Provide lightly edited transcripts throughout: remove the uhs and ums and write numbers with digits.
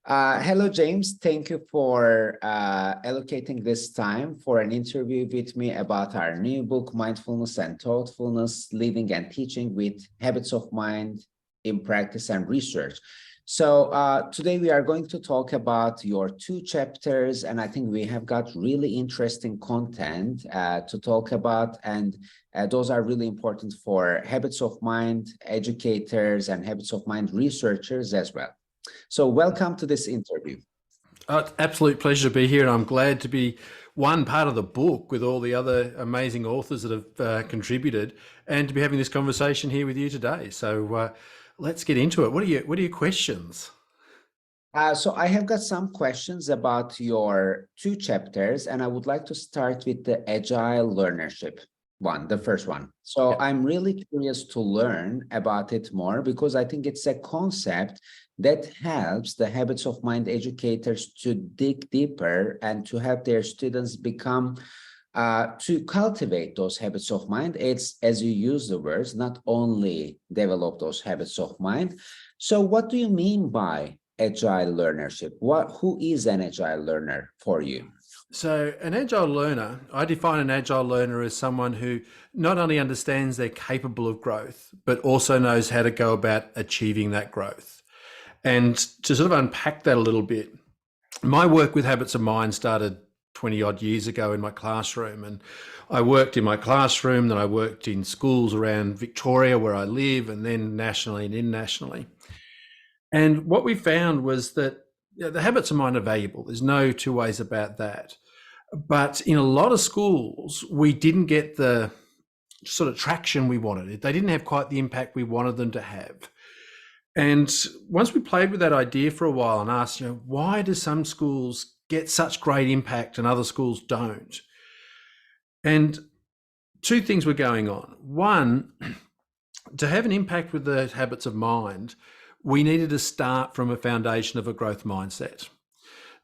Hello, James. Thank you for allocating this time for an interview with me about our new book, Mindfulness and Thoughtfulness, Living and Teaching with Habits of Mind in Practice and Research. So today we are going to talk about your two chapters, and I think we have got really interesting content to talk about, and those are really important for habits of mind educators and habits of mind researchers as well. So welcome to this interview. Absolute pleasure to be here, and I'm glad to be one part of the book with all the other amazing authors that have contributed, and to be having this conversation here with you today. So let's get into it. What are your questions? So I have got some questions about your two chapters, and I would like to start with the agile learnership one, the first one. So I'm really curious to learn about it more because I think it's a concept that helps the habits of mind educators to dig deeper and to help their students become to cultivate those habits of mind. It's, as you use the words, not only develop those habits of mind. So what do you mean by agile learnership? Who is an agile learner for you? So an agile learner, I define an agile learner as someone who not only understands they're capable of growth, but also knows how to go about achieving that growth. And to sort of unpack that a little bit, my work with habits of mind started 20 odd years ago in my classroom. And I worked in my classroom, then I worked in schools around Victoria where I live, and then nationally and internationally. And what we found was that the habits of mind are valuable. There's no two ways about that. But in a lot of schools, we didn't get the sort of traction we wanted. They didn't have quite the impact we wanted them to have. And once we played with that idea for a while and asked, why do some schools get such great impact and other schools don't? And two things were going on. One, to have an impact with the habits of mind, we needed to start from a foundation of a growth mindset.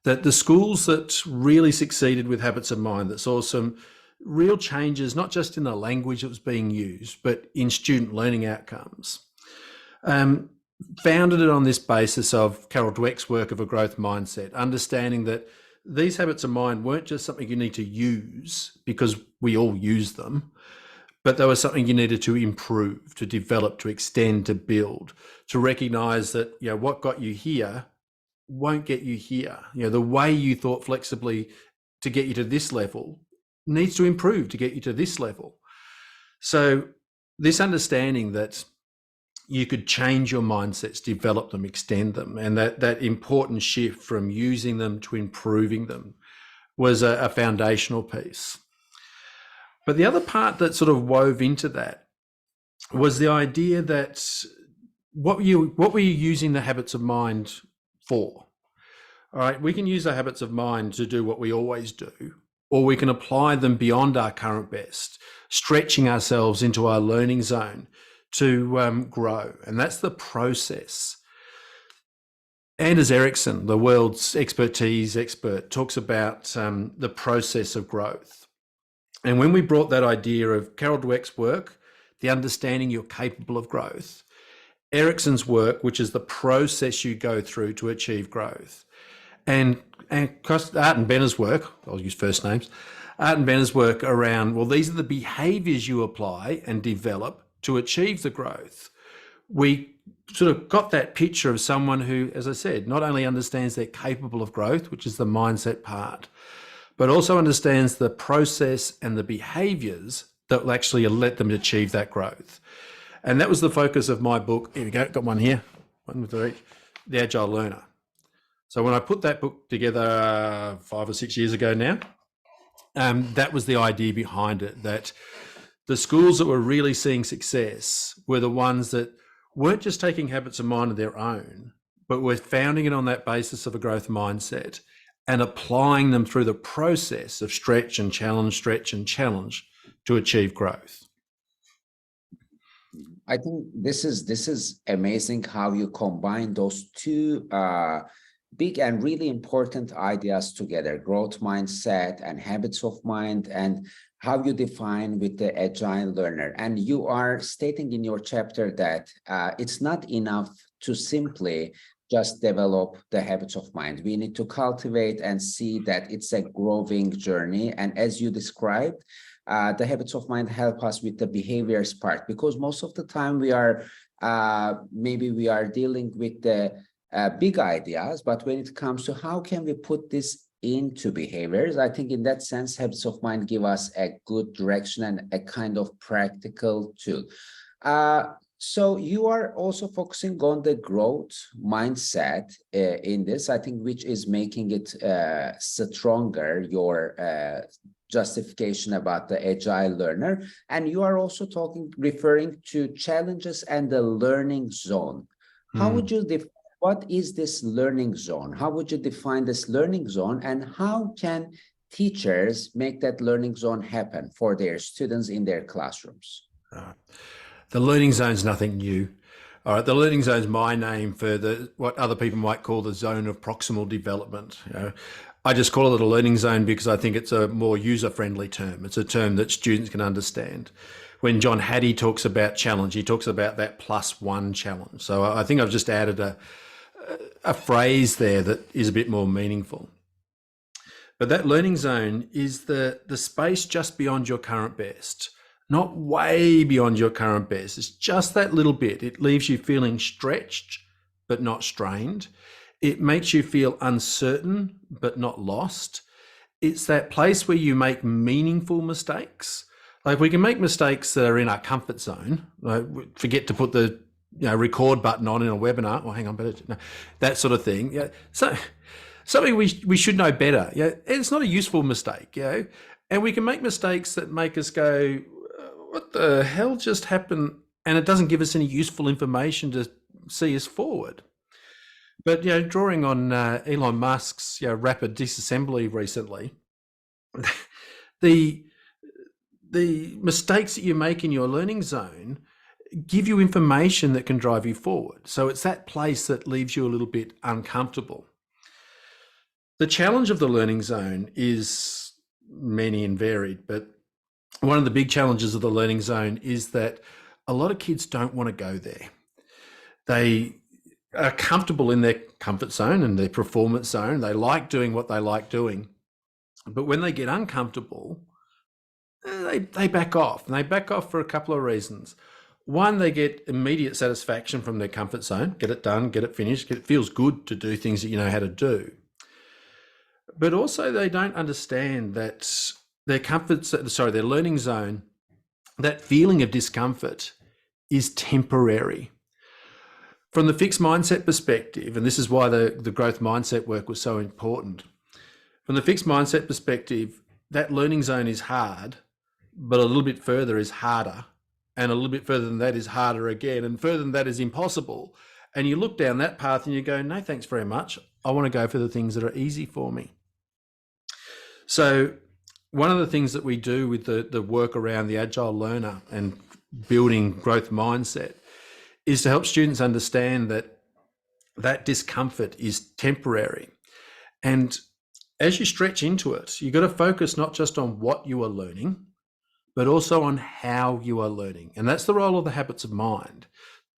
That the schools that really succeeded with habits of mind, that saw some real changes, not just in the language that was being used, but in student learning outcomes, founded it on this basis of Carol Dweck's work of a growth mindset, understanding that these habits of mind weren't just something you need to use because we all use them, but they were something you needed to improve, to develop, to extend, to build, to recognize that what got you here won't get you here. The way you thought flexibly to get you to this level needs to improve to get you to this level. So this understanding that you could change your mindsets, develop them, extend them, and that important shift from using them to improving them was a foundational piece. But the other part that sort of wove into that was the idea that what were you using the habits of mind for? All right, we can use the habits of mind to do what we always do, or we can apply them beyond our current best, stretching ourselves into our learning zone to grow. And that's the process. Anders Ericsson, the world's expertise expert, talks about the process of growth. And when we brought that idea of Carol Dweck's work, the understanding you're capable of growth, Ericsson's work, which is the process you go through to achieve growth, and Art and Benner's work, I'll use first names, Art and Benner's work around, well, these are the behaviors you apply and develop to achieve the growth. We sort of got that picture of someone who, as I said, not only understands they're capable of growth, which is the mindset part, but also understands the process and the behaviors that will actually let them achieve that growth. And that was the focus of my book. Here we go, got one here, one with the Agile Learner. So when I put that book together 5 or 6 years ago now, that was the idea behind it, that the schools that were really seeing success were the ones that weren't just taking habits of mind of their own, but were founding it on that basis of a growth mindset and applying them through the process of stretch and challenge to achieve growth. I think this is amazing how you combine those two big and really important ideas together, growth mindset and habits of mind, and how you define with the agile learner. And you are stating in your chapter that it's not enough to simply just develop the habits of mind. We need to cultivate and see that it's a growing journey. And as you described, the habits of mind help us with the behaviors part, because most of the time we are maybe we are dealing with the big ideas, but when it comes to how can we put this into behaviors, I think in that sense, habits of mind give us a good direction and a kind of practical tool. So you are also focusing on the growth mindset in this, I think, which is making it stronger, your justification about the agile learner. And you are also referring to challenges and the learning zone. How would you define, what is this learning zone? How would you define this learning zone, and how can teachers make that learning zone happen for their students in their classrooms? The learning zone is nothing new. All right, the learning zone is my name for what other people might call the zone of proximal development. I just call it a learning zone because I think it's a more user-friendly term. It's a term that students can understand. When John Hattie talks about challenge, he talks about that +1 challenge. So I think I've just added a phrase there that is a bit more meaningful. But that learning zone is the space just beyond your current best, not way beyond your current best. It's just that little bit. It leaves you feeling stretched, but not strained. It makes you feel uncertain, but not lost. It's that place where you make meaningful mistakes. Like, we can make mistakes that are in our comfort zone. Like, forget to put the record button on in a webinar. Oh, hang on, that sort of thing. Yeah, so something we should know better. Yeah, it's not a useful mistake. And we can make mistakes that make us go, "What the hell just happened?" And it doesn't give us any useful information to see us forward. But drawing on Elon Musk's rapid disassembly recently, the mistakes that you make in your learning zone give you information that can drive you forward. So it's that place that leaves you a little bit uncomfortable. The challenge of the learning zone is many and varied, but one of the big challenges of the learning zone is that a lot of kids don't want to go there. They are comfortable in their comfort zone and their performance zone. They like doing what they like doing. But when they get uncomfortable, they back off. And they back off for a couple of reasons. One, they get immediate satisfaction from their comfort zone. Get it done, get it finished. It feels good to do things that you know how to do. But also they don't understand that their learning zone, that feeling of discomfort is temporary. From the fixed mindset perspective, and this is why the growth mindset work was so important. From the fixed mindset perspective, that learning zone is hard, but a little bit further is harder, and a little bit further than that is harder again, and further than that is impossible. And you look down that path and you go, no, thanks very much. I want to go for the things that are easy for me. So one of the things that we do with the work around the agile learner and building growth mindset is to help students understand that discomfort is temporary. And as you stretch into it, you've got to focus not just on what you are learning, but also on how you are learning. And that's the role of the habits of mind.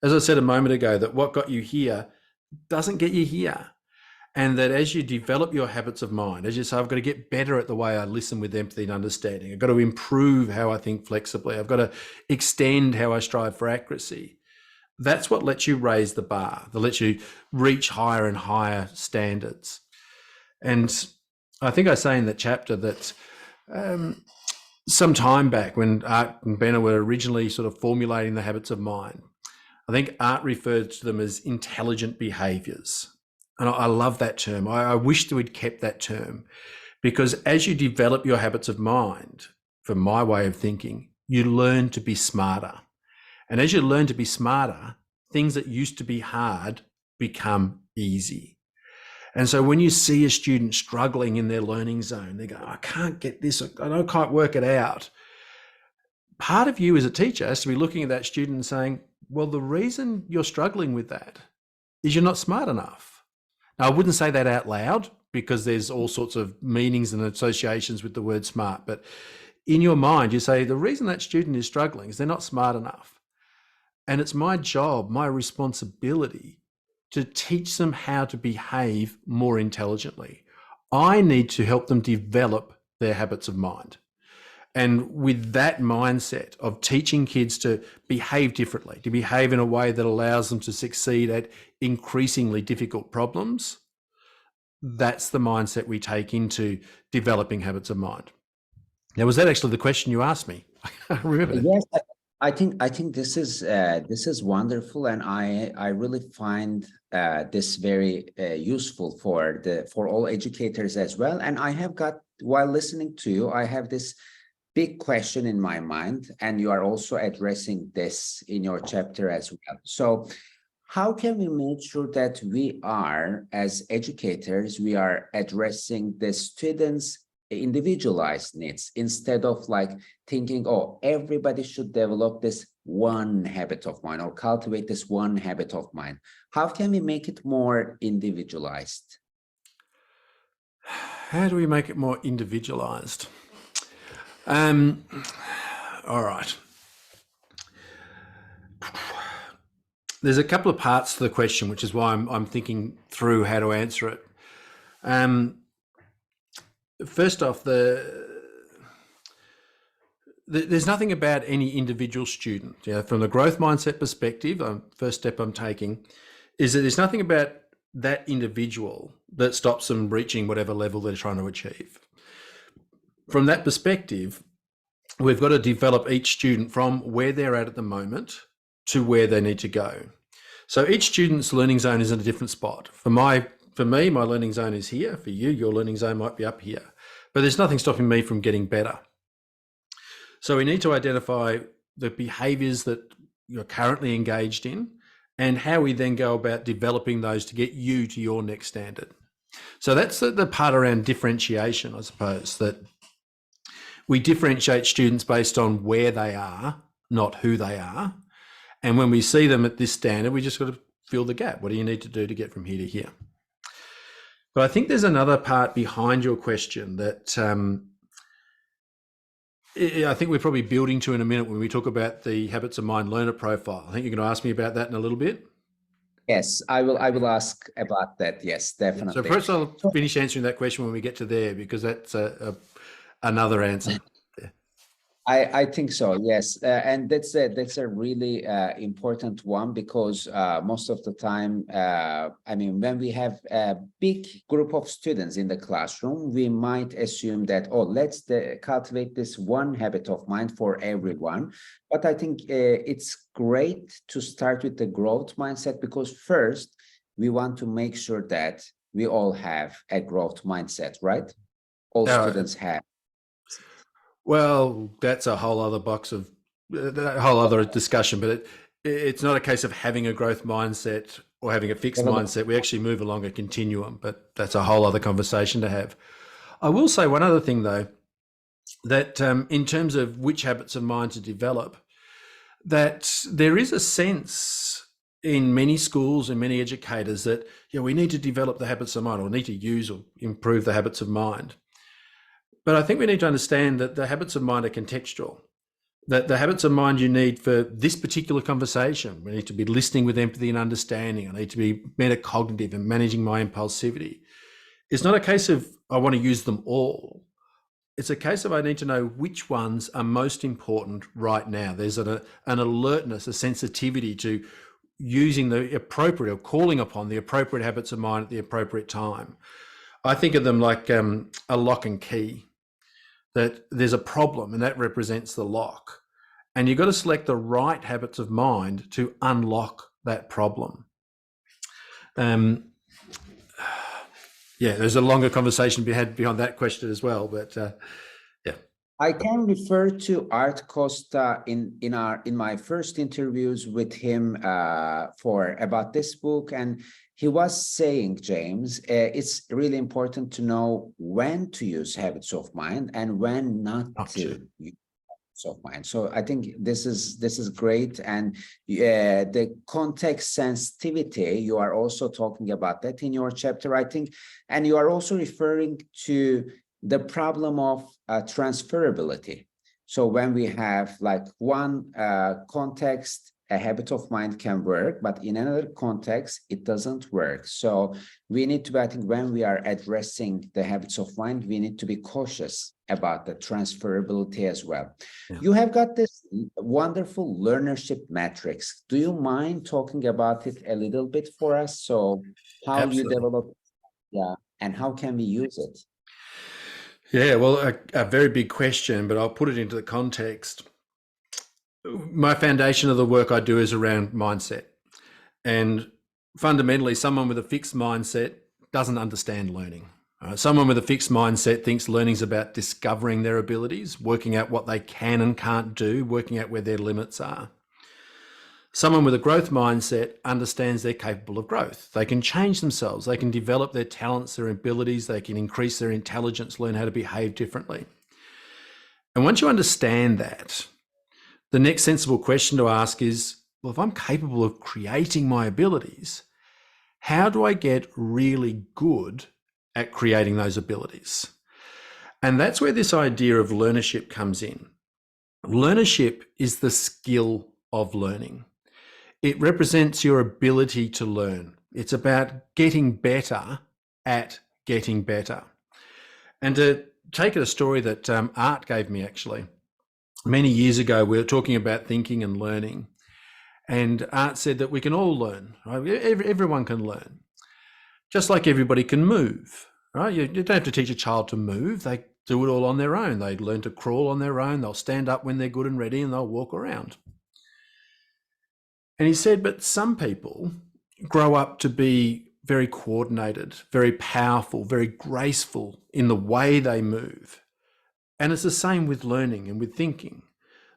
As I said a moment ago, that what got you here doesn't get you here. And that as you develop your habits of mind, as you say, I've got to get better at the way I listen with empathy and understanding. I've got to improve how I think flexibly. I've got to extend how I strive for accuracy. That's what lets you raise the bar, that lets you reach higher and higher standards. And I think I say in that chapter that some time back, when Art and Benna were originally sort of formulating the habits of mind, I think Art referred to them as intelligent behaviors. And I love that term. I wish that we'd kept that term, because as you develop your habits of mind, from my way of thinking, you learn to be smarter. And as you learn to be smarter, things that used to be hard become easy. And so when you see a student struggling in their learning zone, they go, I can't get this, I can't work it out. Part of you as a teacher has to be looking at that student and saying, well, the reason you're struggling with that is you're not smart enough. Now, I wouldn't say that out loud because there's all sorts of meanings and associations with the word smart, but in your mind, you say the reason that student is struggling is they're not smart enough. And it's my job, my responsibility to teach them how to behave more intelligently. I need to help them develop their habits of mind. And with that mindset of teaching kids to behave differently, to behave in a way that allows them to succeed at increasingly difficult problems, that's the mindset we take into developing habits of mind. Now, was that actually the question you asked me? I remember that. Yes, I think this is wonderful, and I really find this very useful for all educators as well. And I have got, while listening to you, I have this big question in my mind, and you are also addressing this in your chapter as well. So how can we make sure that we are, as educators, we are addressing the students' individualized needs instead of like thinking, oh, everybody should develop this one habit of mind or cultivate this one habit of mind? How can we make it more individualized? How do we make it more individualized? All right. There's a couple of parts to the question, which is why I'm thinking through how to answer it. First off, there's nothing about any individual student. From the growth mindset perspective, first step I'm taking is that there's nothing about that individual that stops them reaching whatever level they're trying to achieve. From that perspective, we've got to develop each student from where they're at the moment to where they need to go. So each student's learning zone is in a different spot. For me, my learning zone is here. For you, your learning zone might be up here. But there's nothing stopping me from getting better. So we need to identify the behaviors that you're currently engaged in and how we then go about developing those to get you to your next standard. So that's the part around differentiation, I suppose, that we differentiate students based on where they are, not who they are. And when we see them at this standard, we just got to fill the gap. What do you need to do to get from here to here? But I think there's another part behind your question that I think we're probably building to in a minute when we talk about the habits of mind learner profile. I think you're going to ask me about that in a little bit. Yes, I will ask about that. Yes, definitely. So first I'll finish answering that question when we get to there, because that's another answer. I think so, yes, and that's a really important one, because most of the time, I mean, when we have a big group of students in the classroom, we might assume that, oh, let's cultivate this one habit of mind for everyone. But I think it's great to start with the growth mindset, because first we want to make sure that we all have a growth mindset, right? All students have. Well, that's a whole other a whole other discussion, but it's not a case of having a growth mindset or having a fixed mindset. We actually move along a continuum, but that's a whole other conversation to have. I will say one other thing, though, that in terms of which habits of mind to develop, that there is a sense in many schools and many educators that we need to develop the habits of mind, or need to use or improve the habits of mind. But I think we need to understand that the habits of mind are contextual, that the habits of mind you need for this particular conversation, we need to be listening with empathy and understanding. I need to be metacognitive and managing my impulsivity. It's not a case of I want to use them all. It's a case of I need to know which ones are most important right now. There's an alertness, a sensitivity to using the appropriate, or calling upon the appropriate habits of mind at the appropriate time. I think of them like a lock and key, that there's a problem and that represents the lock. And you've got to select the right habits of mind to unlock that problem. There's a longer conversation to be had beyond that question as well, but I can refer to Art Costa in my first interviews with him about this book, and he was saying, James, it's really important to know when to use habits of mind and when not to use habits of mind. So I think this is great, and the context sensitivity, you are also talking about that in your chapter, I think, and you are also referring to the problem of transferability. So when we have like one context a habit of mind can work, but in another context, it doesn't work. So we need to, I think, when we are addressing the habits of mind, we need to be cautious about the transferability as well. Yeah. You have got this wonderful learnership matrix. Do you mind talking about it a little bit for us? So how Absolutely. you develop, and how can we use it? Yeah, well, a very big question, but I'll put it into the context. My foundation of the work I do is around mindset. And fundamentally, someone with a fixed mindset doesn't understand learning. Someone with a fixed mindset thinks learning's about discovering their abilities, working out what they can and can't do, working out where their limits are. Someone with a growth mindset understands they're capable of growth. They can change themselves. They can develop their talents, their abilities. They can increase their intelligence, learn how to behave differently. And once you understand that, the next sensible question to ask is, well, if I'm capable of creating my abilities, how do I get really good at creating those abilities? And that's where this idea of learnership comes in. Learnership is the skill of learning. It represents your ability to learn. It's about getting better at getting better. And to take a story that Art gave me, actually, many years ago, we were talking about thinking and learning. And Art said that we can all learn, right? Everyone can learn, just like everybody can move, right? You don't have to teach a child to move. They do it all on their own. They learn to crawl on their own. They'll stand up when they're good and ready, and they'll walk around. And he said, but some people grow up to be very coordinated, very powerful, very graceful in the way they move. And it's the same with learning and with thinking.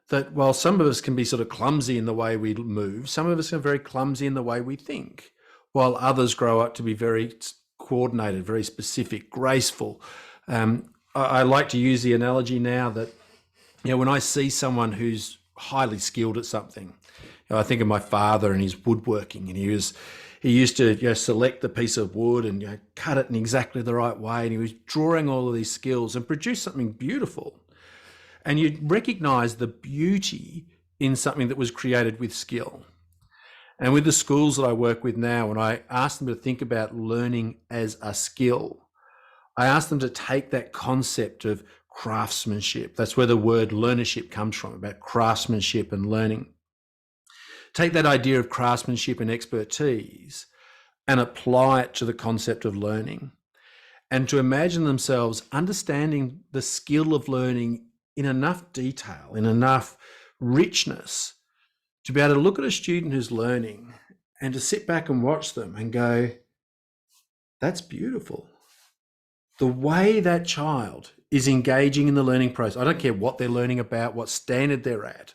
That while some of us can be sort of clumsy in the way we move, some of us are very clumsy in the way we think, while others grow up to be very coordinated, very specific, graceful. I like to use the analogy now that, when I see someone who's highly skilled at something, I think of my father and his woodworking, and he used to select the piece of wood and cut it in exactly the right way, and he was drawing all of these skills and produce something beautiful. And you recognize the beauty in something that was created with skill. And with the schools that I work with now, when I ask them to think about learning as a skill, I ask them to take that concept of craftsmanship. That's where the word learnership comes from, about craftsmanship and learning. Take that idea of craftsmanship and expertise and apply it to the concept of learning, and to imagine themselves understanding the skill of learning in enough detail, in enough richness, to be able to look at a student who's learning and to sit back and watch them and go, that's beautiful. The way that child is engaging in the learning process, I don't care what they're learning about, what standard they're at,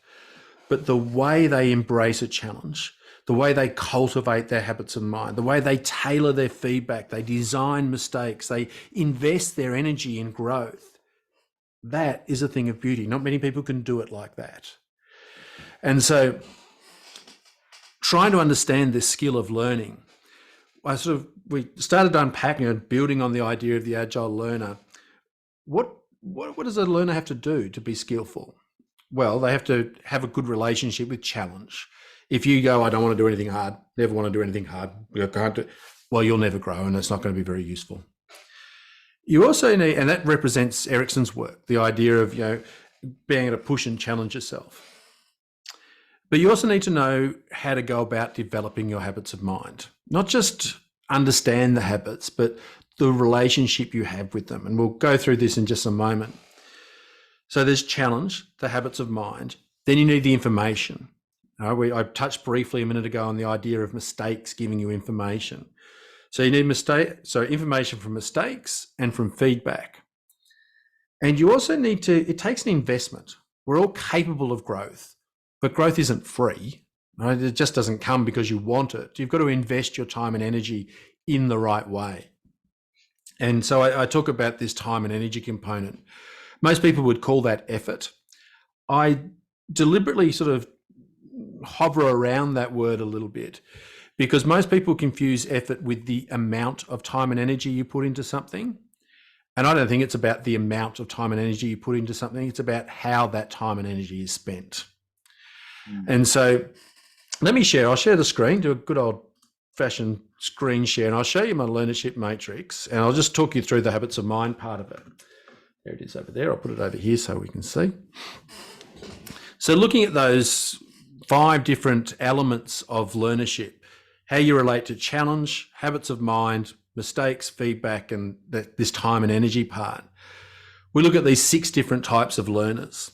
but the way they embrace a challenge, the way they cultivate their habits of mind, the way they tailor their feedback, they design mistakes, they invest their energy in growth. That is a thing of beauty. Not many people can do it like that. And so trying to understand this skill of learning, we started unpacking and building on the idea of the agile learner. What does a learner have to do to be skillful? Well, they have to have a good relationship with challenge. If you go, I don't want to do anything hard, never want to do anything hard, well, you'll never grow, and it's not going to be very useful. You also need, and that represents Erickson's work, the idea of being able to push and challenge yourself. But you also need to know how to go about developing your habits of mind. Not just understand the habits, but the relationship you have with them. And we'll go through this in just a moment. So there's challenge, the habits of mind. Then you need the information. I touched briefly a minute ago on the idea of mistakes giving you information. So you need information from mistakes and from feedback. And you also need it takes an investment. We're all capable of growth, but growth isn't free. Right? It just doesn't come because you want it. You've got to invest your time and energy in the right way. And so I talk about this time and energy component. Most people would call that effort. I deliberately sort of hover around that word a little bit, because most people confuse effort with the amount of time and energy you put into something. And I don't think it's about the amount of time and energy you put into something. It's about how that time and energy is spent. And so Let me share. I'll share the screen, do a good old fashioned screen share, and I'll show you my learnership matrix, and I'll just talk you through the habits of mind part of it. There it is over there. I'll put it over here so we can see. So looking at those 5 different elements of learnership, how you relate to challenge, habits of mind, mistakes, feedback, and this time and energy part. We look at these 6 different types of learners.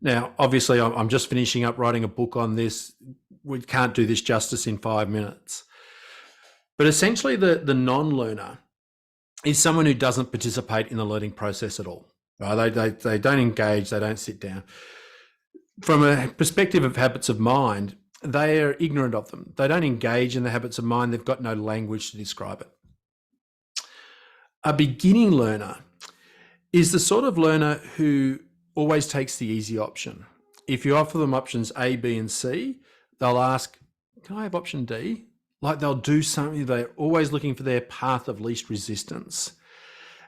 Now, obviously, I'm just finishing up writing a book on this. We can't do this justice in 5 minutes. But essentially, the non-learner is someone who doesn't participate in the learning process at all. Right? They don't engage, they don't sit down. From a perspective of habits of mind, they are ignorant of them. They don't engage in the habits of mind. They've got no language to describe it. A beginning learner is the sort of learner who always takes the easy option. If you offer them options A, B, and C, they'll ask, can I have option D? Like they'll do something, they're always looking for their path of least resistance.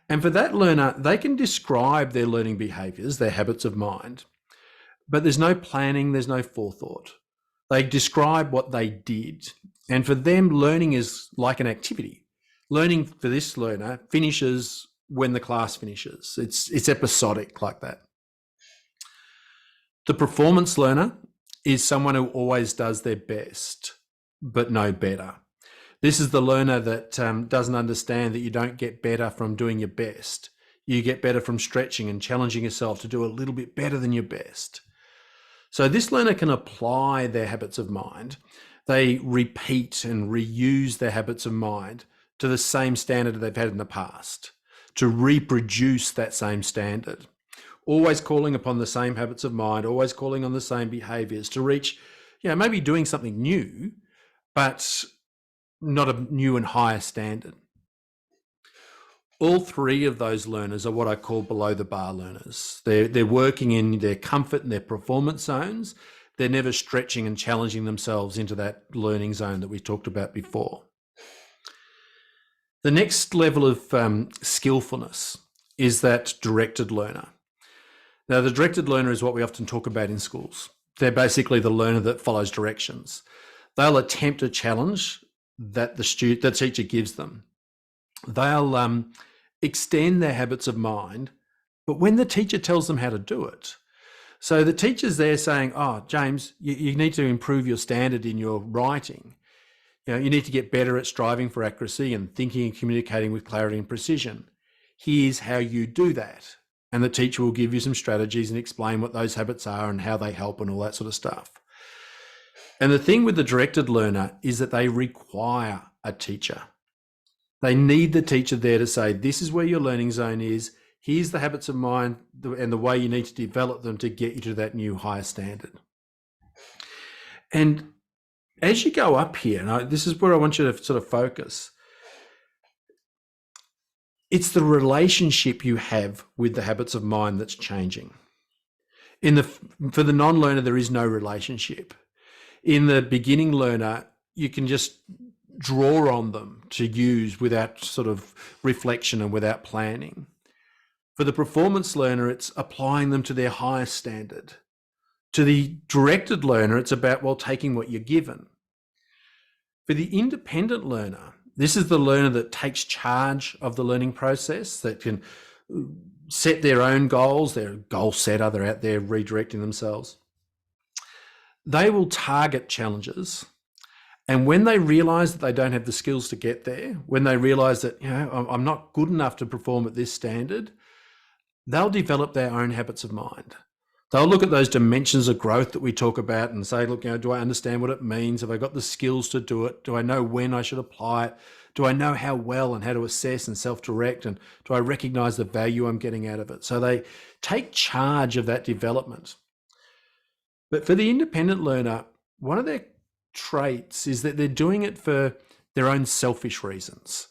And for that learner, they can describe their learning behaviors, their habits of mind, but there's no planning, there's no forethought. They describe what they did. And for them, learning is like an activity. Learning for this learner finishes when the class finishes. It's episodic like that. The performance learner is someone who always does their best, but no better. This is the learner that doesn't understand that you don't get better from doing your best. You get better from stretching and challenging yourself to do a little bit better than your best. So this learner can apply their habits of mind. They repeat and reuse their habits of mind to the same standard they've had in the past, to reproduce that same standard. Always calling upon the same habits of mind, always calling on the same behaviors to reach, maybe doing something new, but not a new and higher standard. All 3 of those learners are what I call below the bar learners. They're working in their comfort and their performance zones. They're never stretching and challenging themselves into that learning zone that we talked about before. The next level of skillfulness is that directed learner. Now, the directed learner is what we often talk about in schools. They're basically the learner that follows directions. They'll attempt a challenge that the teacher gives them. They'll extend their habits of mind, but when the teacher tells them how to do it. So the teacher's there saying, James, you need to improve your standard in your writing. You need to get better at striving for accuracy and thinking and communicating with clarity and precision. Here's how you do that. And the teacher will give you some strategies and explain what those habits are and how they help and all that sort of stuff. And the thing with the directed learner is that they require a teacher. They need the teacher there to say, this is where your learning zone is. Here's the habits of mind and the way you need to develop them to get you to that new higher standard. And as you go up here, and this is where I want you to sort of focus, it's the relationship you have with the habits of mind that's changing. For the non-learner, there is no relationship. In the beginning learner, you can just draw on them to use without sort of reflection and without planning. For the performance learner, it's applying them to their highest standard. To the directed learner, it's about, taking what you're given. For the independent learner, this is the learner that takes charge of the learning process, that can set their own goals. They're a goal setter, they're out there redirecting themselves. They will target challenges. And when they realize that they don't have the skills to get there, when they realize that, I'm not good enough to perform at this standard, they'll develop their own habits of mind. They'll look at those dimensions of growth that we talk about and say, look, do I understand what it means? Have I got the skills to do it? Do I know when I should apply it? Do I know how well and how to assess and self-direct? And do I recognize the value I'm getting out of it? So they take charge of that development. But for the independent learner, one of their traits is that they're doing it for their own selfish reasons.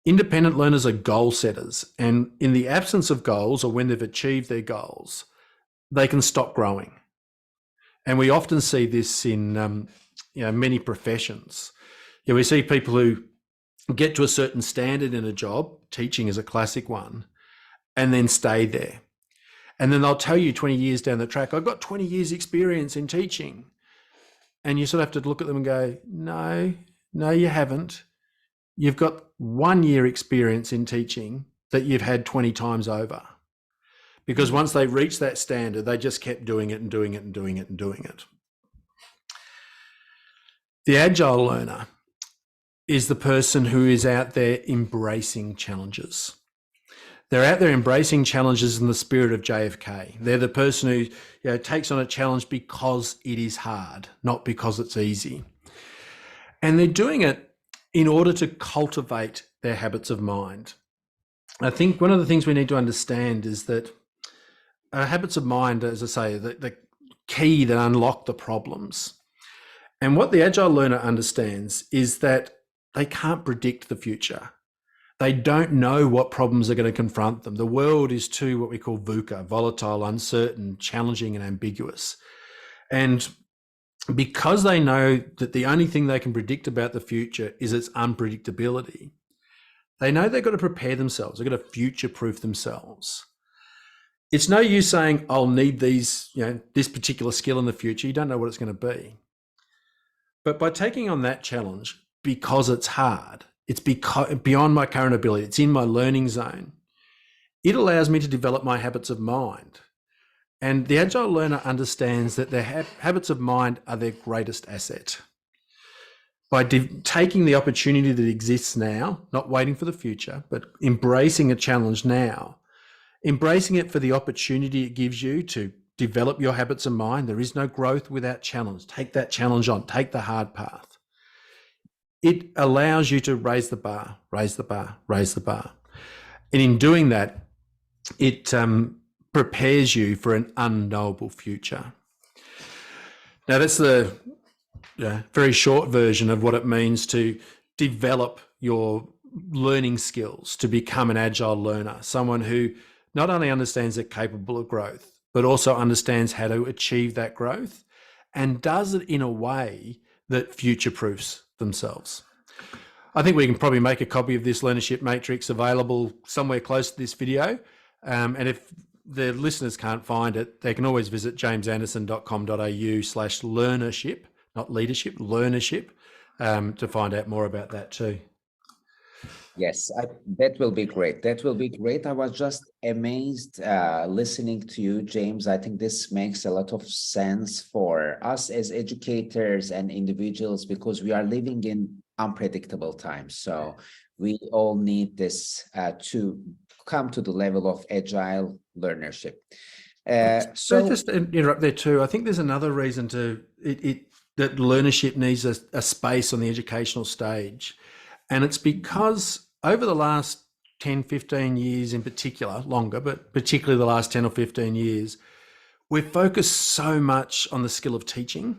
Independent learners are goal setters, and in the absence of goals, or when they've achieved their goals, they can stop growing. And we often see this in many professions. We see people who get to a certain standard in a job, teaching is a classic one, and then stay there. And then they'll tell you 20 years down the track, I've got 20 years experience in teaching. And you sort of have to look at them and go, no, you haven't. You've got 1 year experience in teaching that you've had 20 times over. Because once they reached that standard, they just kept doing it and doing it and doing it and doing it. The agile learner is the person who is out there embracing challenges. They're out there embracing challenges in the spirit of JFK. They're the person who takes on a challenge because it is hard, not because it's easy. And they're doing it in order to cultivate their habits of mind. I think one of the things we need to understand is that habits of mind, as I say, the key that unlock the problems. And what the agile learner understands is that they can't predict the future. They don't know what problems are going to confront them. The world is too what we call VUCA, volatile, uncertain, challenging, and ambiguous. And because they know that the only thing they can predict about the future is its unpredictability, they know they've got to prepare themselves. They've got to future-proof themselves. It's no use saying, I'll need these, this particular skill in the future. You don't know what it's going to be. But by taking on that challenge, because it's hard, it's beyond my current ability, it's in my learning zone, it allows me to develop my habits of mind. And the agile learner understands that their habits of mind are their greatest asset. By taking the opportunity that exists now, not waiting for the future, but embracing a challenge now, embracing it for the opportunity it gives you to develop your habits of mind. There is no growth without challenge. Take that challenge on, take the hard path. It allows you to raise the bar, raise the bar, raise the bar. And in doing that, it prepares you for an unknowable future. Now, that's the very short version of what it means to develop your learning skills, to become an agile learner, someone who not only understands they're capable of growth, but also understands how to achieve that growth and does it in a way that future-proofs themselves. I think we can probably make a copy of this learnership matrix available somewhere close to this video. And if the listeners can't find it, they can always visit jamesanderson.com.au/learnership, not leadership, learnership, to find out more about that too. Yes, that will be great. That will be great. I was just amazed listening to you, James. I think this makes a lot of sense for us as educators and individuals because we are living in unpredictable times. So we all need this to come to the level of agile learnership. So just to interrupt there too, I think there's another reason that learnership needs a space on the educational stage. And it's because over the last 10, 15 years in particular, longer, but particularly the last 10 or 15 years, we've focused so much on the skill of teaching.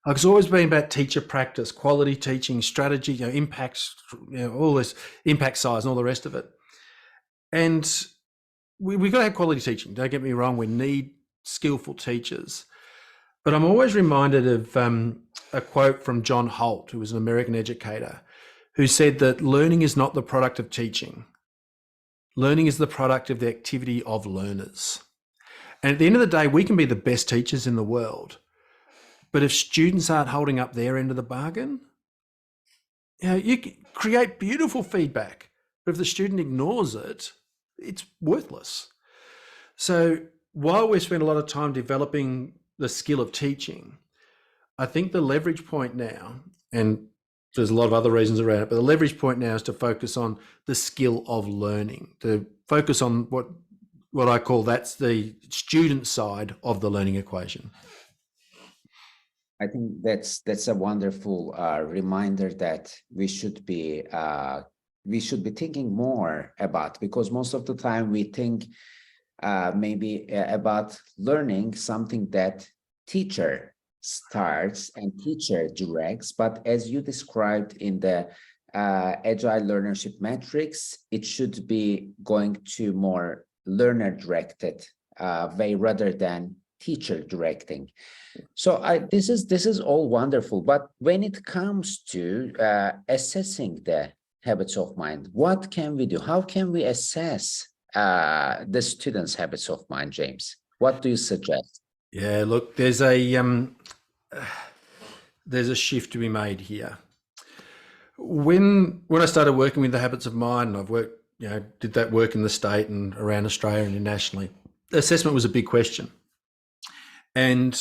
Like it's always been about teacher practice, quality teaching, strategy, impacts, all this impact size and all the rest of it. And we've got to have quality teaching. Don't get me wrong. We need skillful teachers. But I'm always reminded of a quote from John Holt, who was an American educator, who said that learning is not the product of teaching. Learning is the product of the activity of learners. And at the end of the day, we can be the best teachers in the world. But if students aren't holding up their end of the bargain, you can create beautiful feedback. But if the student ignores it, it's worthless. So while we spend a lot of time developing the skill of teaching, I think the leverage point now, and there's a lot of other reasons around it, but the leverage point now is to focus on the skill of learning, to focus on what I call that's the student side of the learning equation. I think that's a wonderful reminder that we should be thinking more about, because most of the time we think maybe about learning something that teacher starts and teacher directs, but as you described in the agile learnership matrix, it should be going to more learner directed way rather than teacher directing. So this is all wonderful, but when it comes to assessing the habits of mind, what can we do? How can we assess the students' habits of mind, James? What do you suggest? Yeah, look, there's there's a shift to be made here. When I started working with the habits of mind, and I've worked, did that work in the state and around Australia and internationally, assessment was a big question. And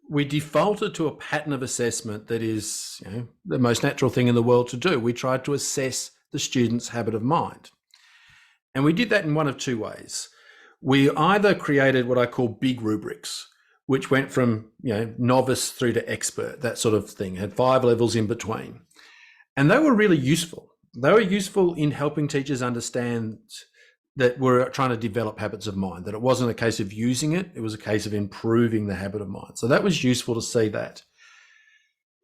we defaulted to a pattern of assessment that is the most natural thing in the world to do. We tried to assess the student's habit of mind. And we did that in one of two ways. We either created what I call big rubrics, which went from novice through to expert, that sort of thing, had 5 levels in between. And they were really useful. They were useful in helping teachers understand that we're trying to develop habits of mind, that it wasn't a case of using it, it was a case of improving the habit of mind. So that was useful to see that.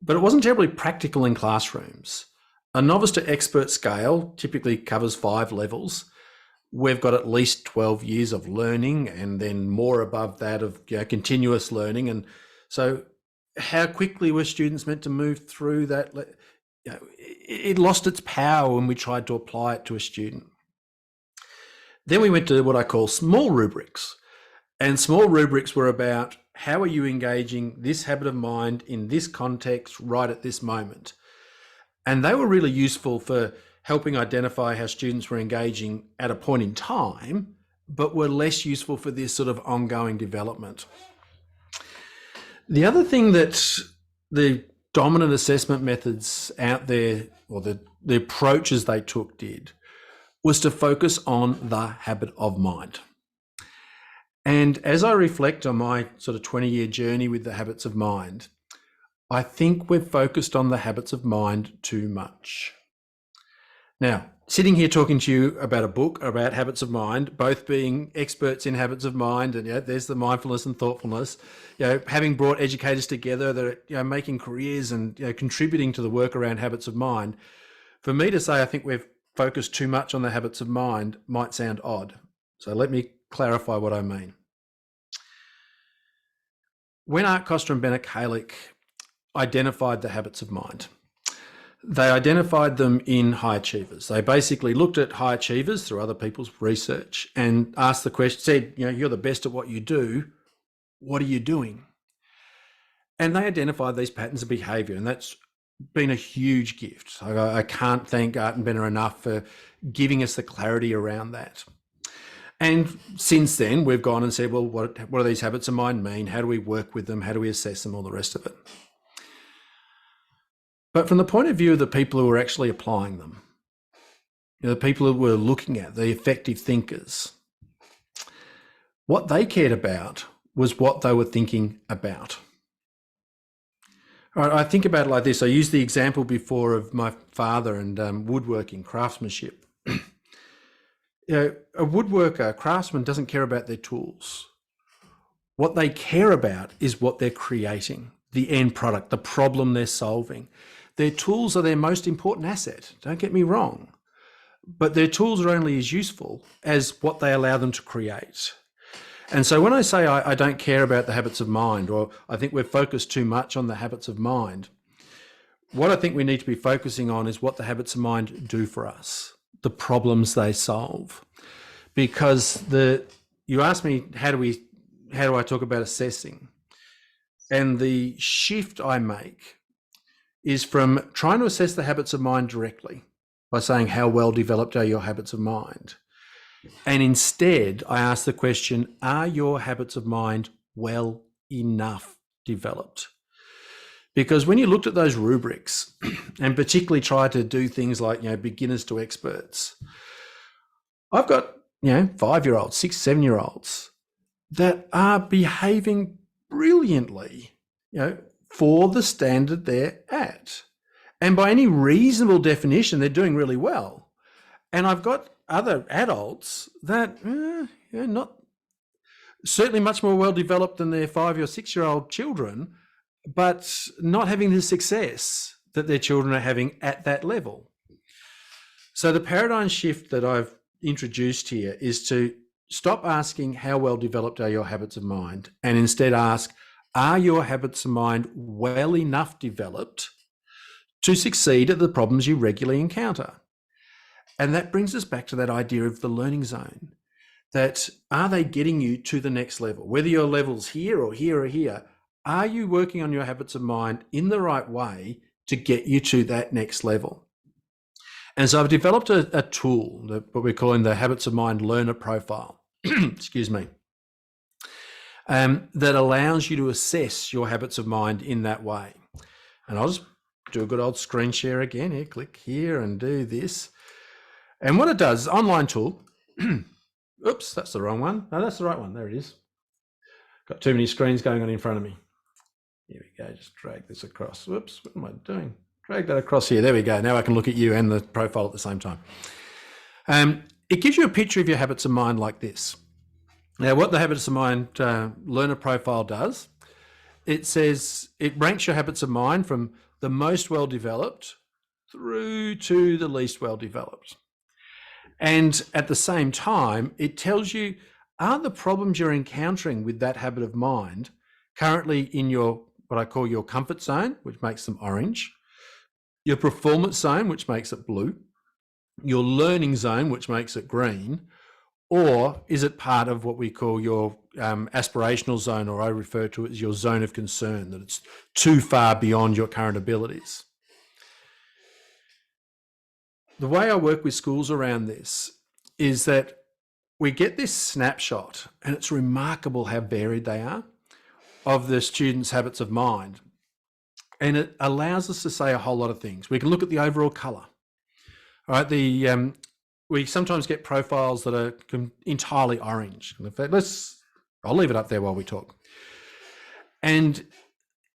But it wasn't terribly practical in classrooms. A novice to expert scale typically covers 5 levels. We've got at least 12 years of learning, and then more above that of continuous learning. And so how quickly were students meant to move through that? It lost its power when we tried to apply it to a student. Then we went to what I call small rubrics. And small rubrics were about how are you engaging this habit of mind in this context right at this moment. And they were really useful for helping identify how students were engaging at a point in time, but were less useful for this sort of ongoing development. The other thing that the dominant assessment methods out there, or the approaches they took did, was to focus on the habit of mind. And as I reflect on my sort of 20-year journey with the habits of mind, I think we've focused on the habits of mind too much. Now, sitting here talking to you about a book about habits of mind, both being experts in habits of mind, and there's the mindfulness and thoughtfulness, having brought educators together that are making careers and contributing to the work around habits of mind, for me to say I think we've focused too much on the habits of mind might sound odd. So let me clarify what I mean. When Art Costa and Bennett Kalick identified the habits of mind, they identified them in high achievers. They basically looked at high achievers through other people's research and asked the question, said, you're the best at what you do. What are you doing? And they identified these patterns of behavior, and that's been a huge gift. I can't thank Art and Bennett enough for giving us the clarity around that. And since then, we've gone and said, well, what do these habits of mind mean? How do we work with them? How do we assess them? All the rest of it. But from the point of view of the people who are actually applying them, the people who we're looking at, the effective thinkers, what they cared about was what they were thinking about. All right, I think about it like this. I used the example before of my father and woodworking, craftsmanship. A woodworker, a craftsman doesn't care about their tools. What they care about is what they're creating, the end product, the problem they're solving. Their tools are their most important asset, don't get me wrong, but their tools are only as useful as what they allow them to create. And so when I say I don't care about the habits of mind, or I think we've focused too much on the habits of mind, what I think we need to be focusing on is what the habits of mind do for us, the problems they solve. Because you asked me, how do I talk about assessing? And the shift I make is from trying to assess the habits of mind directly by saying, how well developed are your habits of mind? And instead, I ask the question, are your habits of mind well enough developed? Because when you looked at those rubrics, and particularly try to do things like, beginners to experts, I've got, 5-year-olds, 6, 7-year-olds that are behaving brilliantly, for the standard they're at. And by any reasonable definition, they're doing really well. And I've got other adults that not certainly much more well developed than their 5 or 6-year-old children, but not having the success that their children are having at that level. So the paradigm shift that I've introduced here is to stop asking how well developed are your habits of mind, and instead ask, are your habits of mind well enough developed to succeed at the problems you regularly encounter? And that brings us back to that idea of the learning zone, that are they getting you to the next level? Whether your level's here or here or here, are you working on your habits of mind in the right way to get you to that next level? And so I've developed a tool, what we're calling the Habits of Mind Learner Profile, excuse me, that allows you to assess your habits of mind in that way. And I'll just do a good old screen share again here, click here and do this. And what it does, online tool, oops, that's the wrong one. No, that's the right one, there it is. Got too many screens going on in front of me. Here we go, just drag this across. Whoops, what am I doing? Drag that across here, there we go. Now I can look at you and the profile at the same time. It gives you a picture of your habits of mind like this. Now what the Habits of Mind Learner Profile does, it says it ranks your habits of mind from the most well-developed through to the least well-developed. And at the same time, it tells you, are the problems you're encountering with that habit of mind currently in your, what I call your comfort zone, which makes them orange, your performance zone, which makes it blue, your learning zone, which makes it green, or is it part of what we call your aspirational zone, or I refer to it as your zone of concern, that it's too far beyond your current abilities? The way I work with schools around this is that we get this snapshot, and it's remarkable how varied they are, of the students' habits of mind. And it allows us to say a whole lot of things. We can look at the overall colour. All right, we sometimes get profiles that are entirely orange. In fact, I'll leave it up there while we talk. And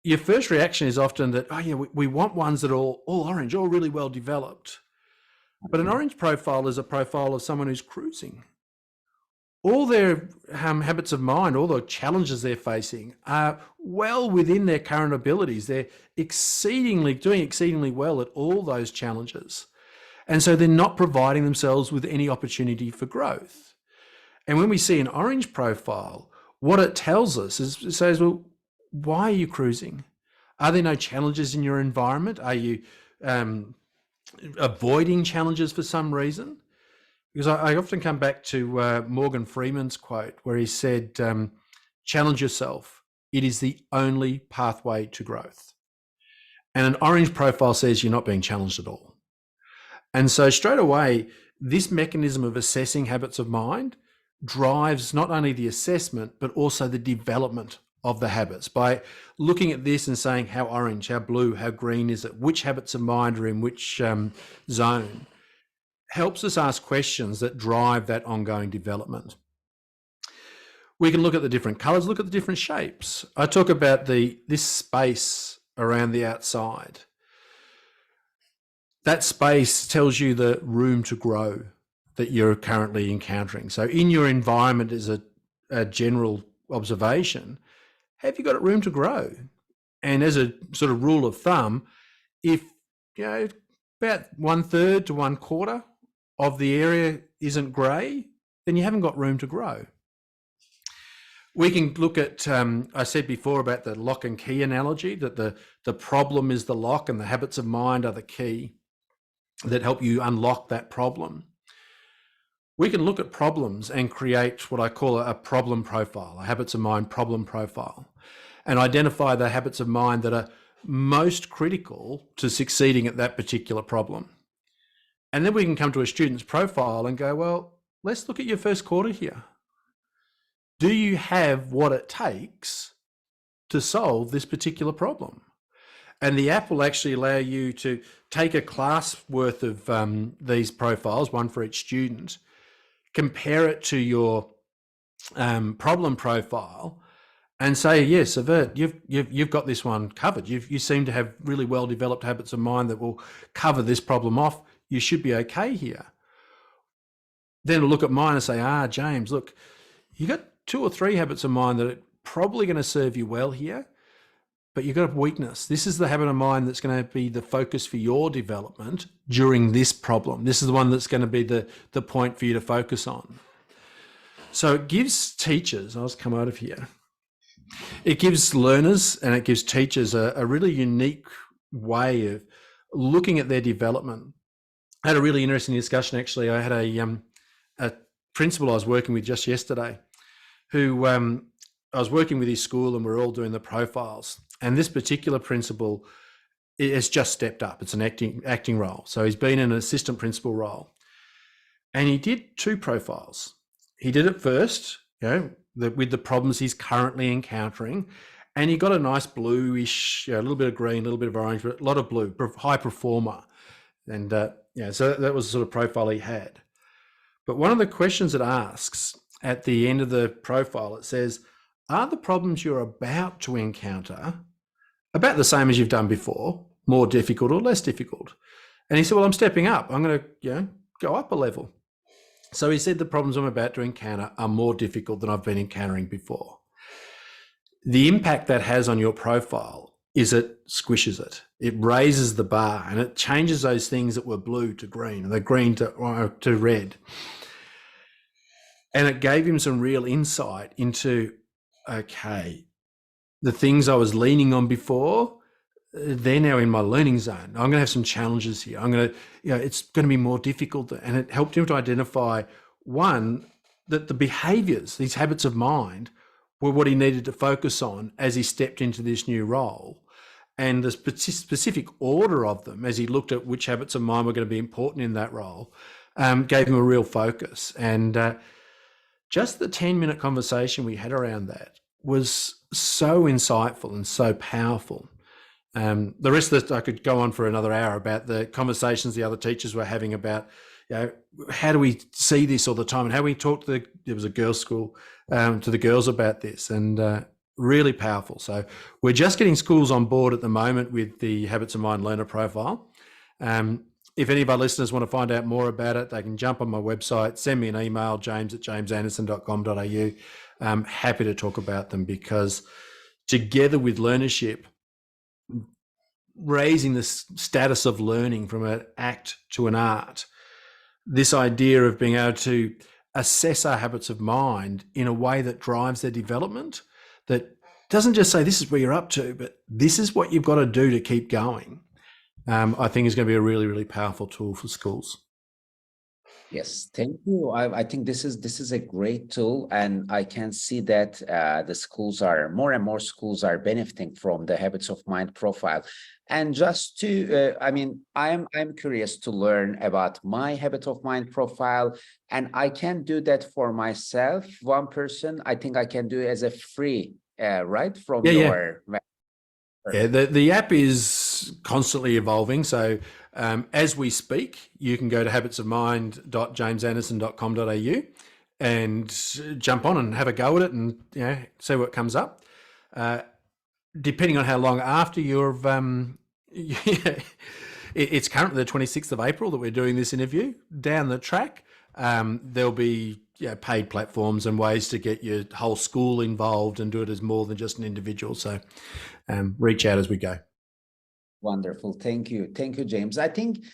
your first reaction is often that, oh yeah, we want ones that are all orange, all really well developed. But an orange profile is a profile of someone who's cruising. All their habits of mind, all the challenges they're facing are well within their current abilities. They're doing exceedingly well at all those challenges. And so they're not providing themselves with any opportunity for growth. And when we see an orange profile, what it tells us is, it says, well, why are you cruising? Are there no challenges in your environment? Are you avoiding challenges for some reason? Because I often come back to Morgan Freeman's quote where he said, challenge yourself. It is the only pathway to growth. And an orange profile says you're not being challenged at all. And so straight away, this mechanism of assessing habits of mind drives not only the assessment, but also the development of the habits by looking at this and saying how orange, how blue, how green is it, which habits of mind are in which zone. Helps us ask questions that drive that ongoing development. We can look at the different colors, look at the different shapes. I talk about this space around the outside. That space tells you the room to grow that you're currently encountering. So in your environment as a general observation, have you got room to grow? And as a sort of rule of thumb, if about 1/3 to 1/4 of the area isn't grey, then you haven't got room to grow. We can look at, I said before about the lock and key analogy, that the problem is the lock and the habits of mind are the key that help you unlock that problem. We can look at problems and create what I call a problem profile, a habits of mind problem profile, and identify the habits of mind that are most critical to succeeding at that particular problem. And then we can come to a student's profile and go, well, let's look at your first quarter here. Do you have what it takes to solve this particular problem? And the app will actually allow you to take a class worth of these profiles, one for each student, compare it to your problem profile and say, yes, Servet, you've got this one covered. You seem to have really well-developed habits of mind that will cover this problem off. You should be okay here. Then look at mine and say, James, look, you got 2 or 3 habits of mind that are probably going to serve you well here, but you've got a weakness. This is the habit of mind that's going to be the focus for your development during this problem. This is the one that's going to be the point for you to focus on. So it gives teachers, I'll just come out of here. It gives learners and it gives teachers a really unique way of looking at their development. I had a really interesting discussion, actually. I had a principal I was working with just yesterday who I was working with his school and we're all doing the profiles. And this particular principal has just stepped up. It's an acting role. So he's been in an assistant principal role. And he did 2 profiles. He did it first, with the problems he's currently encountering. And he got a nice bluish, a little bit of green, a little bit of orange, but a lot of blue, high performer. And so that was the sort of profile he had. But one of the questions it asks at the end of the profile, it says, are the problems you're about to encounter about the same as you've done before, more difficult or less difficult? And he said, well, I'm stepping up. I'm going to go up a level. So he said the problems I'm about to encounter are more difficult than I've been encountering before. The impact that has on your profile is it squishes it. It raises the bar and it changes those things that were blue to green, and the green to red. And it gave him some real insight into, okay, the things I was leaning on before, they're now in my learning zone. I'm going to have some challenges here. I'm going to, it's going to be more difficult. And it helped him to identify, one, that the behaviors, these habits of mind, were what he needed to focus on as he stepped into this new role. And the specific order of them, as he looked at which habits of mind were going to be important in that role, gave him a real focus. And just the 10-minute conversation we had around that was so insightful and so powerful. The rest of it, I could go on for another hour about the conversations the other teachers were having about, how do we see this all the time, and how we talk to there was a girls' school, to the girls about this, and really powerful. So we're just getting schools on board at the moment with the Habits of Mind Learner Profile. If any of our listeners want to find out more about it, they can jump on my website, send me an email, james@jamesanderson.com.au. I'm happy to talk about them, because together with learnership, raising the status of learning from an act to an art, this idea of being able to assess our habits of mind in a way that drives their development, that doesn't just say this is where you're up to, but this is what you've got to do to keep going, I think is going to be a really, really powerful tool for schools. Yes, thank you. I think this is a great tool, and I can see that the schools are more and more schools are benefiting from the Habits of Mind profile. And just to, I'm curious to learn about my Habit of Mind profile, and I can do that for myself. One person, I think I can do it as a free, right, from your. Yeah, the app is constantly evolving. So as we speak, you can go to habitsofmind.jamesanderson.com.au and jump on and have a go at it and see what comes up. Depending on how long after you've, it's currently the 26th of April that we're doing this interview. Down the track, there'll be paid platforms and ways to get your whole school involved and do it as more than just an individual. So reach out as we go. Wonderful. Thank you. Thank you, James. I think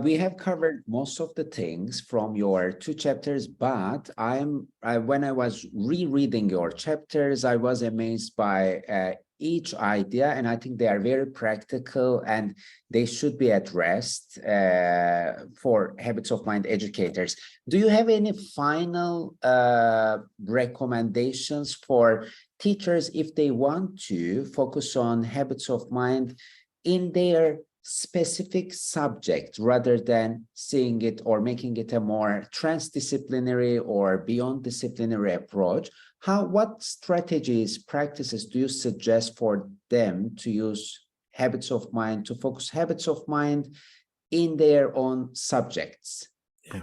we have covered most of the things from your 2 chapters, but when I was rereading your chapters, I was amazed by each idea, and I think they are very practical and they should be addressed for Habits of Mind educators. Do you have any final recommendations for teachers if they want to focus on habits of mind in their specific subject rather than seeing it or making it a more transdisciplinary or beyond disciplinary approach? What strategies, practices do you suggest for them to use habits of mind, to focus habits of mind in their own subjects? Yeah.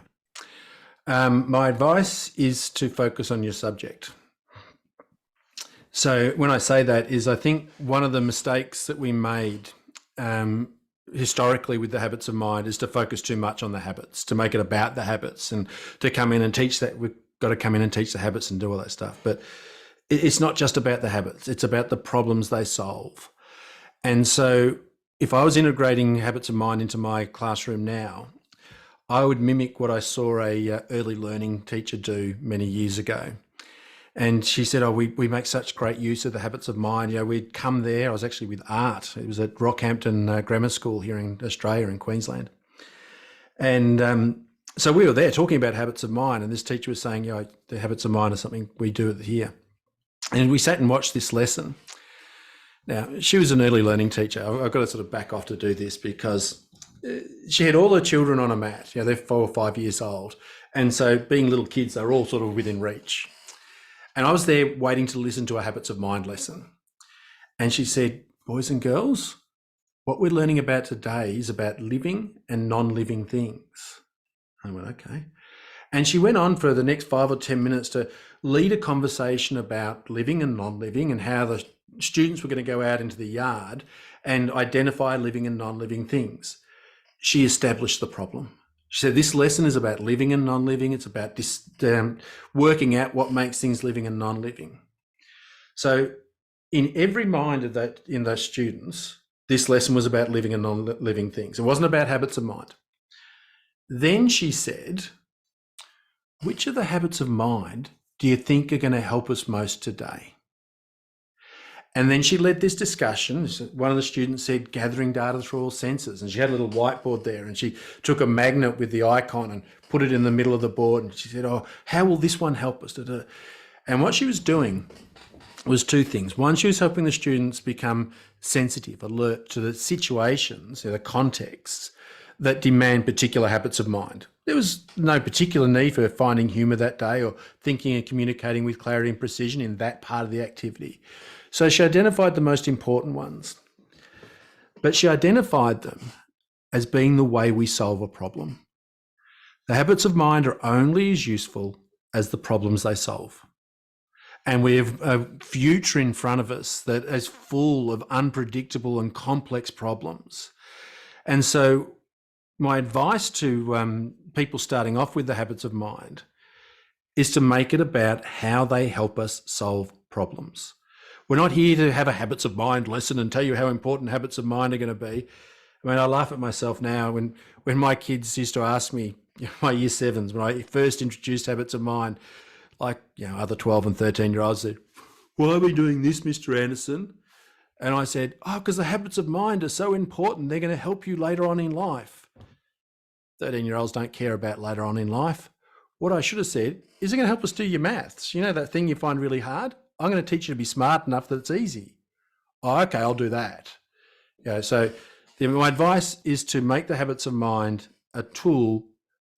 My advice is to focus on your subject. So when I say that is, I think one of the mistakes that we made historically with the habits of mind is to focus too much on the habits, to make it about the habits, and to come in and teach that we've got to come in and teach the habits and do all that stuff. But it's not just about the habits, it's about the problems they solve. And so if I was integrating habits of mind into my classroom now, I would mimic what I saw a early learning teacher do many years ago. And she said, we make such great use of the habits of mind. We'd come there. I was actually with Art. It was at Rockhampton Grammar School here in Australia, in Queensland. And so we were there talking about habits of mind. And this teacher was saying, the habits of mind are something we do here. And we sat and watched this lesson. Now, she was an early learning teacher. I've got to sort of back off to do this because she had all her children on a mat. They're 4 or 5 years old. And so being little kids, they're all sort of within reach. And I was there waiting to listen to a Habits of Mind lesson. And she said, boys and girls, what we're learning about today is about living and non-living things. I went, okay. And she went on for the next 5 or 10 minutes to lead a conversation about living and non-living and how the students were going to go out into the yard and identify living and non-living things. She established the problem. She said, this lesson is about living and non-living. It's about working out what makes things living and non-living. So in every mind of that, in those students, this lesson was about living and non-living things. It wasn't about habits of mind. Then she said, which of the habits of mind do you think are going to help us most today? And then she led this discussion. One of the students said, gathering data through all senses. And she had a little whiteboard there and she took a magnet with the icon and put it in the middle of the board. And she said, oh, how will this one help us? And what she was doing was 2 things. One, she was helping the students become sensitive, alert to the situations, the contexts that demand particular habits of mind. There was no particular need for finding humour that day or thinking and communicating with clarity and precision in that part of the activity. So she identified the most important ones, but she identified them as being the way we solve a problem. The habits of mind are only as useful as the problems they solve. And we have a future in front of us that is full of unpredictable and complex problems. And so my advice to people starting off with the habits of mind is to make it about how they help us solve problems. We're not here to have a habits of mind lesson and tell you how important habits of mind are going to be. I mean, I laugh at myself now when my kids used to ask me, my year 7s, when I first introduced habits of mind, like, other 12 and 13-year-olds said, why are we doing this, Mr. Anderson? And I said, because the habits of mind are so important. They're going to help you later on in life. 13-year-olds don't care about later on in life. What I should have said, is it going to help us do your maths? That thing you find really hard? I'm going to teach you to be smart enough that it's easy. Oh, okay, I'll do that. So my advice is to make the habits of mind a tool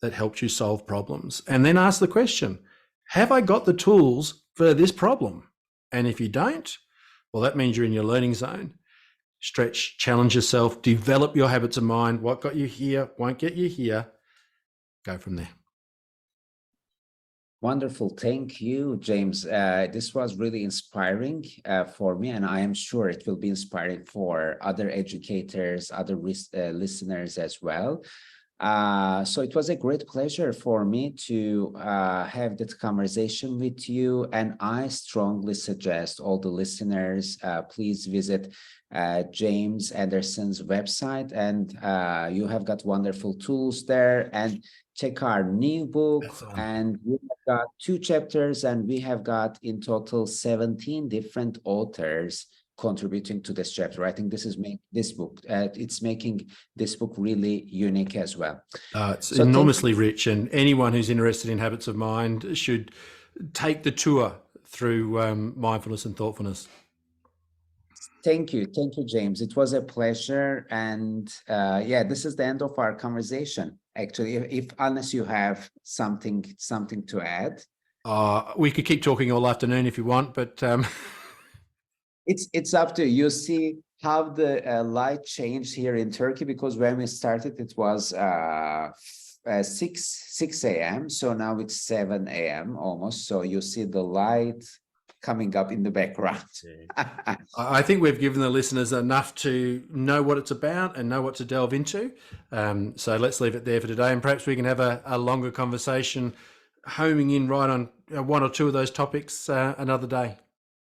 that helps you solve problems. And then ask the question, have I got the tools for this problem? And if you don't, well, that means you're in your learning zone. Stretch, challenge yourself, develop your habits of mind. What got you here won't get you here. Go from there. Wonderful. Thank you, James. This was really inspiring for me, and I am sure it will be inspiring for other educators, other listeners as well. So it was a great pleasure for me to have that conversation with you, and I strongly suggest all the listeners, please visit James Anderson's website, and you have got wonderful tools there, and check our new book. And we have got 2 chapters, and we have got in total 17 different authors contributing to this chapter. I think this is it's making this book really unique as well. It's enormously rich, and anyone who's interested in habits of mind should take the tour through mindfulness and thoughtfulness. Thank you, James. It was a pleasure, and this is the end of our conversation. Actually, if unless you have something to add, we could keep talking all afternoon if you want, but it's up to you. You see how the light changed here in Turkey, because when we started, it was 6 a.m. So now it's 7 a.m. almost. So you see the light coming up in the background. I think we've given the listeners enough to know what it's about and know what to delve into. So let's leave it there for today, and perhaps we can have a longer conversation, homing in right on 1 or 2 of those topics another day.